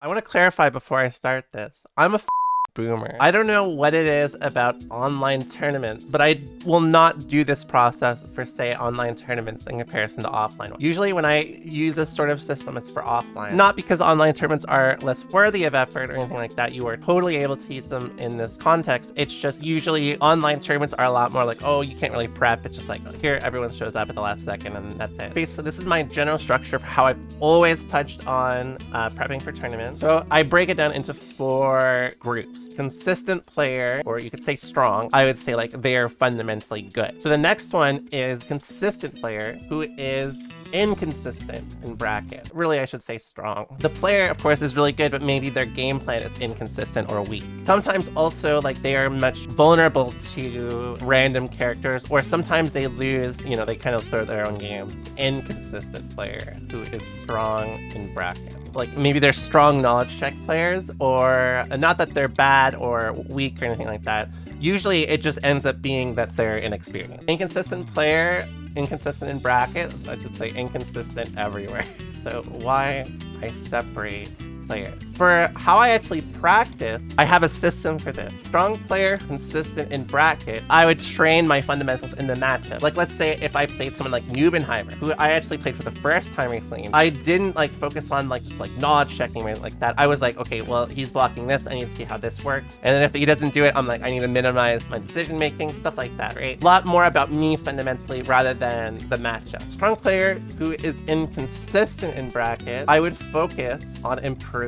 I want to clarify before I start this. I'm a boomer. I don't know what it is about online tournaments, but I will not do this process for, say, online tournaments in comparison to offline ones. Usually when I use this sort of system, it's for offline. Not because online tournaments are less worthy of effort or anything like that. You are totally able to use them in this context. It's just usually online tournaments are a lot more like, oh, you can't really prep. It's just like, here, everyone shows up at the last second and that's it. Basically, this is my general structure of how I've always touched on prepping for tournaments. So I break it down into 4 groups. Consistent player, or you could say strong. I would say like they're fundamentally good. So the next one is consistent player, who is inconsistent in bracket. Really, I should say strong. The player, of course, is really good, but maybe their game plan is inconsistent or weak. Sometimes also like they are much vulnerable to random characters, or sometimes they lose, you know, they kind of throw their own games. Inconsistent player, who is strong in bracket. Like maybe they're strong knowledge check players, or not that they're bad or weak or anything like that. Usually it just ends up being that they're inexperienced. Inconsistent player, inconsistent in bracket, I should say inconsistent everywhere. So why I separate players. For how I actually practice, I have a system for this. Strong player, consistent in bracket, I would train my fundamentals in the matchup. Like let's say if I played someone like Neubenheimer, who I actually played for the first time recently, I didn't like focus on like just like knowledge checking or anything like that. I was like, okay, well, he's blocking this, I need to see how this works. And then if he doesn't do it, I'm like, I need to minimize my decision making, stuff like that, right? A lot more about me fundamentally rather than the matchup. Strong player who is inconsistent in bracket, I would focus on improving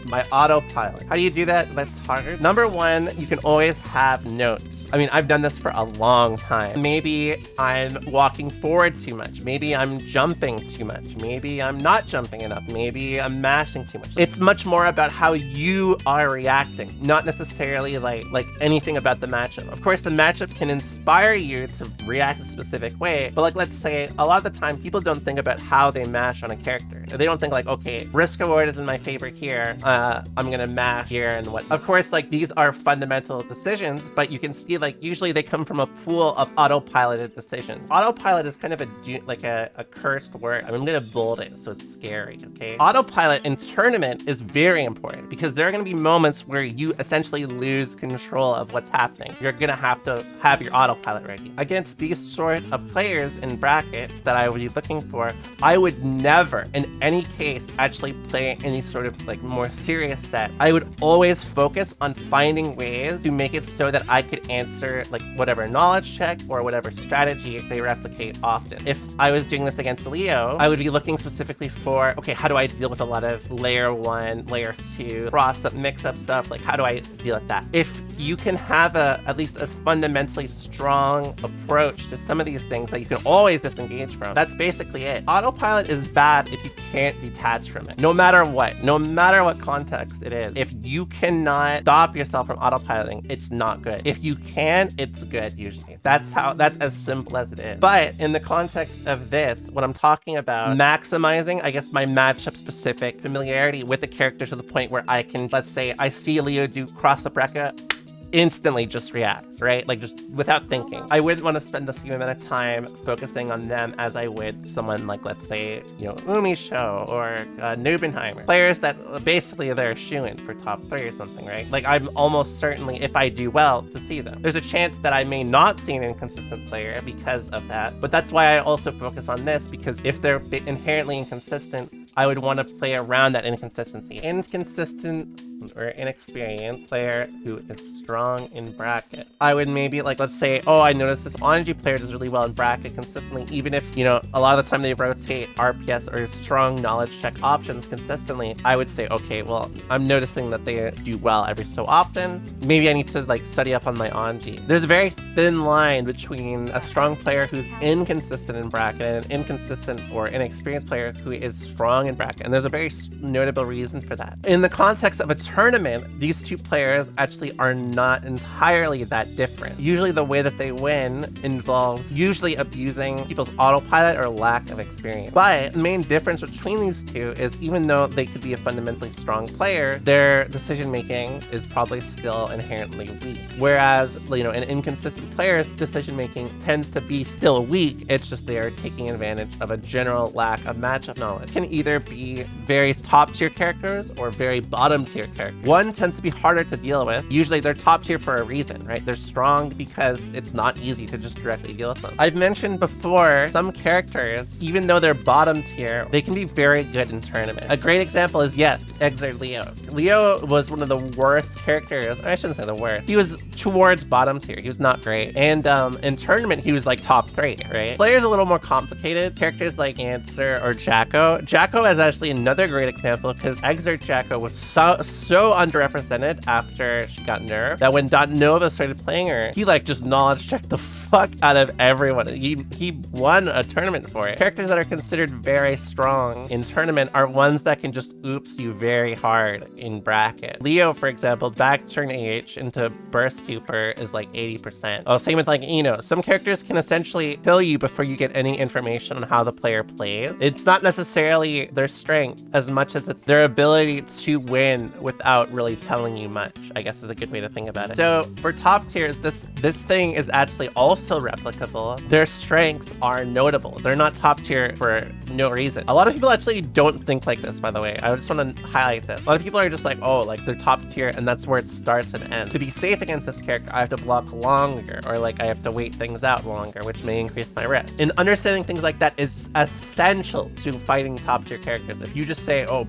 my autopilot. How do you do that? That's hard. Number 1, you can always have notes. I mean, I've done this for a long time. Maybe I'm walking forward too much. Maybe I'm jumping too much. Maybe I'm not jumping enough. Maybe I'm mashing too much. It's much more about how you are reacting, not necessarily like anything about the matchup. Of course, the matchup can inspire you to react a specific way, but like let's say a lot of the time people don't think about how they mash on a character. They don't think like, okay, risk reward is in my favor here. I'm gonna mash here and what. Of course, like these are fundamental decisions, but you can see like usually they come from a pool of autopiloted decisions. Autopilot is kind of a cursed word. I'm gonna bold it so it's scary, okay? Autopilot in tournament is very important because there are gonna be moments where you essentially lose control of what's happening. You're gonna have to have your autopilot ready. Against these sort of players in bracket that I would be looking for, I would never in any case actually play any sort of like more serious set. I would always focus on finding ways to make it so that I could answer like whatever knowledge check or whatever strategy they replicate often. If I was doing this against Leo, I would be looking specifically for, okay, how do I deal with a lot of layer 1, layer 2, cross-up, mix-up stuff? Like, how do I deal with that? If you can have at least a fundamentally strong approach to some of these things that you can always disengage from, that's basically it. Autopilot is bad if you can't detach from it. No matter what context it is. If you cannot stop yourself from autopiloting, it's not good. If you can, it's good usually. That's as simple as it is. But in the context of this, when I'm talking about maximizing, I guess, my matchup specific familiarity with the character to the point where I can, let's say I see Leo do cross the bracket, instantly just react, right? Like just without thinking. I wouldn't want to spend the same amount of time focusing on them as I would someone like, let's say, you know, Umi Show or Neubenheimer. Players that basically they're a shoo-in for top 3 or something, right? Like I'm almost certainly, if I do well, to see them. There's a chance that I may not see an inconsistent player because of that, but that's why I also focus on this, because if they're inherently inconsistent, I would want to play around that inconsistency. Inconsistent or inexperienced player who is strong in bracket. I would maybe like, let's say, oh, I noticed this Anji player does really well in bracket consistently, even if, you know, a lot of the time they rotate RPS or strong knowledge check options consistently. I would say, okay, well, I'm noticing that they do well every so often. Maybe I need to like study up on my Anji. There's a very thin line between a strong player who's inconsistent in bracket and an inconsistent or inexperienced player who is strong in bracket. And there's a very notable reason for that. In the context of a tournament, these two players actually are not entirely that different. Usually the way that they win involves usually abusing people's autopilot or lack of experience. But the main difference between these two is even though they could be a fundamentally strong player, their decision making is probably still inherently weak. Whereas, an inconsistent player's decision making tends to be still weak. It's just they are taking advantage of a general lack of matchup knowledge. It can either be very top tier characters or very bottom tier characters. One tends to be harder to deal with. Usually they're top tier for a reason, right? They're strong because it's not easy to just directly deal with them. I've mentioned before, some characters, even though they're bottom tier, they can be very good in tournament. A great example is, yes, Exer Leo. Leo was one of the worst characters. I shouldn't say the worst. He was towards bottom tier. He was not great. And in tournament, he was like top 3, right? Player's a little more complicated. Characters like Answer or Jacko. Jacko is actually another great example because Exer Jacko was so underrepresented after she got nerfed that when Nova started playing her, he just knowledge checked the fuck out of everyone. He won a tournament for it. Characters that are considered very strong in tournament are ones that can just oops you very hard in bracket. Leo, for example, back turn AH into burst super is like 80%. Oh, same with Eno. Some characters can essentially kill you before you get any information on how the player plays. It's not necessarily their strength as much as it's their ability to win without really telling you much, I guess is a good way to think about it. So for top tiers, this thing is actually also replicable. Their strengths are notable. They're not top tier for no reason. A lot of people actually don't think like this, by the way. I just want to highlight this. A lot of people are just like, oh, they're top tier and that's where it starts and ends. To be safe against this character, I have to block longer, or I have to wait things out longer, which may increase my risk. And understanding things like that is essential to fighting top tier characters. If you just say, oh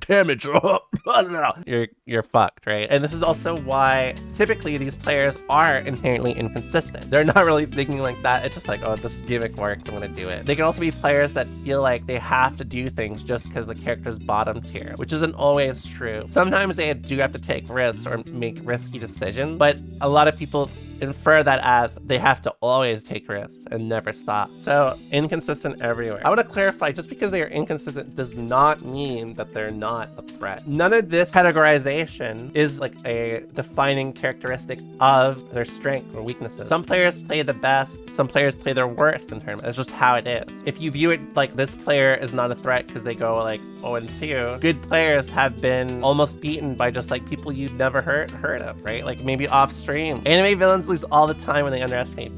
damage, you're fucked, right? And this is also why typically these players are inherently inconsistent. They're not really thinking like that. It's just like, oh, this gimmick works, I'm gonna do it. They can also be players that feel like they have to do things just because the character's bottom tier, which isn't always true. Sometimes they do have to take risks or make risky decisions, but a lot of people infer that as they have to always take risks and never stop. So inconsistent everywhere. I want to clarify, just because they are inconsistent does not mean that they're not a threat. None of this categorization is a defining characteristic of their strength or weaknesses. Some players play the best, some players play their worst in tournament. It's just how it is. If you view it like this player is not a threat because they go 0-2, good players have been almost beaten by just people you've never heard of, right? Maybe off stream. Anime villains lose all the time when they underestimate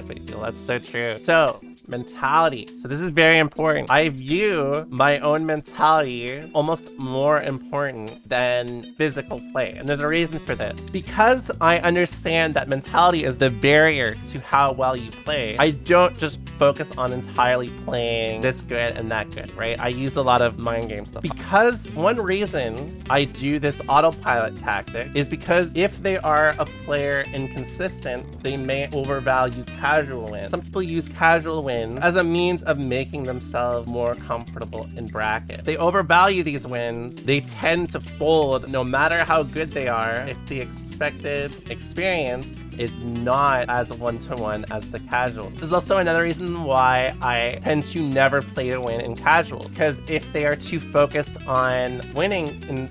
people. That's so true. So mentality. So this is very important. I view my own mentality almost more important than physical play. And there's a reason for this. Because I understand that mentality is the barrier to how well you play, I don't just focus on entirely playing this good and that good, right? I use a lot of mind game stuff. Because one reason I do this autopilot tactic is because if they are a player inconsistent, they may overvalue casual wins. Some people use casual wins as a means of making themselves more comfortable in bracket. They overvalue these wins. They tend to fold no matter how good they are if the expected experience is not as one-to-one as the casual. There's also another reason why I tend to never play to win in casual, because if they are too focused on winning in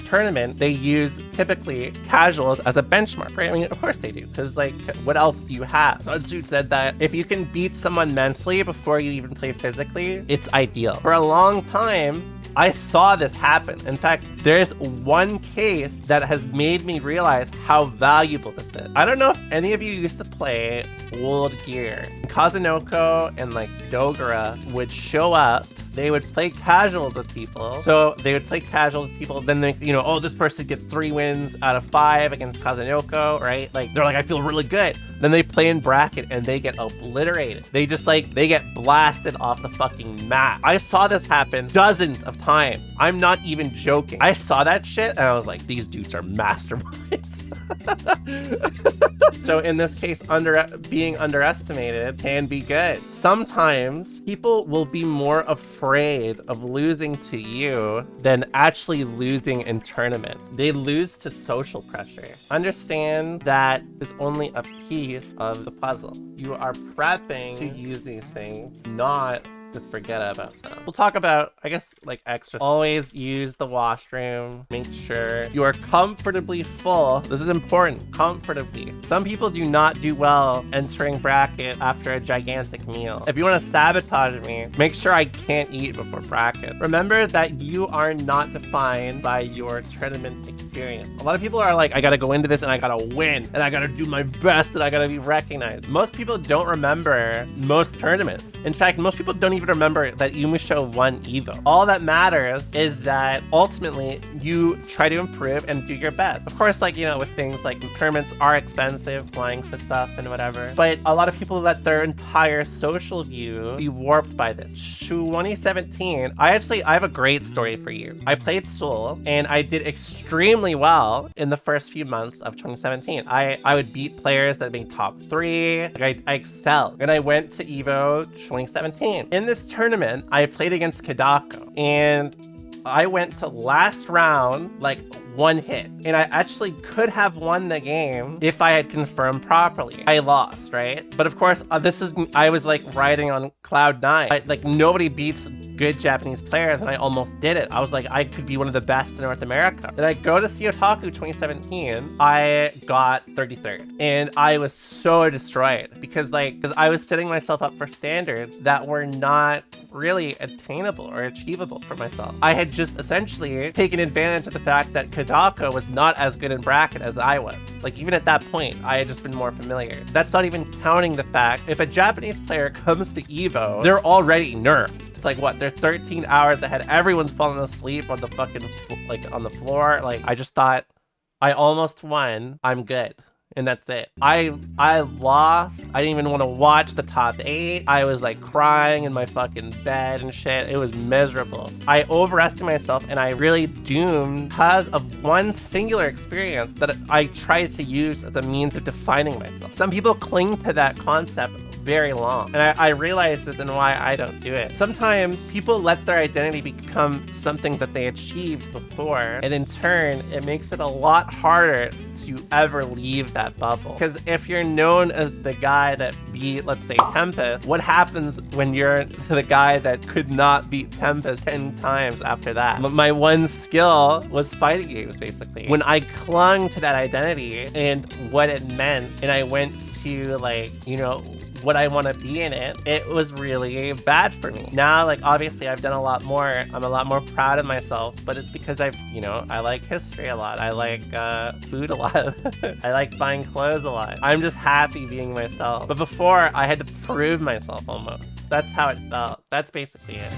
tournament, they use typically casuals as a benchmark, right? I mean, of course they do, because what else do you have? Sun Tzu said that if you can beat someone mentally before you even play physically, it's ideal. For a long time, I saw this happen. In fact, there's one case that has made me realize how valuable this is. I don't know if any of you used to play old gear. Kazunoko and Dogura would show up. They would play casuals with people. So they would play casuals with people. Then they, oh, this person gets 3 wins out of 5 against Kazunoko, right? They're I feel really good. Then they play in bracket and they get obliterated. They just they get blasted off the fucking map. I saw this happen dozens of times. I'm not even joking. I saw that shit and I was like, these dudes are masterminds. So in this case, being underestimated can be good. Sometimes people will be more afraid of losing to you than actually losing in tournament. They lose to social pressure. Understand that is only a piece of the puzzle. You are prepping to use these things, not just forget about them. We'll talk about, I guess, like extra. Always use the washroom. Make sure you are comfortably full. This is important. Comfortably. Some people do not do well entering bracket after a gigantic meal. If you want to sabotage me, make sure I can't eat before bracket. Remember that you are not defined by your tournament experience. A lot of people are like, I gotta go into this and I gotta win and I gotta do my best and I gotta be recognized. Most people don't remember most tournaments. In fact, most people don't even remember that Umusho won Evo. All that matters is that ultimately you try to improve and do your best. Of course, like, you know, with things like tournaments are expensive, flying to stuff and whatever, but a lot of people let their entire social view be warped by this. 2017, I have a great story for you. I played Seoul and I did extremely well in the first few months of 2017. I would beat players that made top 3. Like I excelled. And I went to Evo 2017. In this tournament, I played against Kadako and I went to last round, like 1 hit. And I actually could have won the game if I had confirmed properly. I lost, right? But of course, I was like riding on cloud 9. Like nobody beats good Japanese players and I almost did it. I was like, I could be one of the best in North America. And I go to see Otaku 2017, I got 33rd. And I was so destroyed because I was setting myself up for standards that were not really attainable or achievable for myself. I had just essentially taken advantage of the fact that Kadako was not as good in bracket as I was. Like even at that point, I had just been more familiar. That's not even counting the fact if a Japanese player comes to Evo, they're already nerfed. It's like what, they're 13 hours ahead. Everyone's falling asleep on the fucking on the floor. Like I just thought I almost won. I'm good. And that's it. I lost. I didn't even want to watch the top 8. I was like crying in my fucking bed and shit. It was miserable. I overestimated myself and I really doomed because of one singular experience that I tried to use as a means of defining myself. Some people cling to that concept very long. And I realize this and why I don't do it. Sometimes people let their identity become something that they achieved before. And in turn, it makes it a lot harder to ever leave that bubble. Because if you're known as the guy that beat, let's say, Tempest, what happens when you're the guy that could not beat Tempest 10 times after that? My one skill was fighting games, basically. When I clung to that identity and what it meant, and I went to, like, you know, what I want to be in it, it was really bad for me. Now, like, obviously I've done a lot more. I'm a lot more proud of myself, but it's because I like history a lot. I like food a lot. I like buying clothes a lot. I'm just happy being myself. But before, I had to prove myself almost. That's how it felt. That's basically it.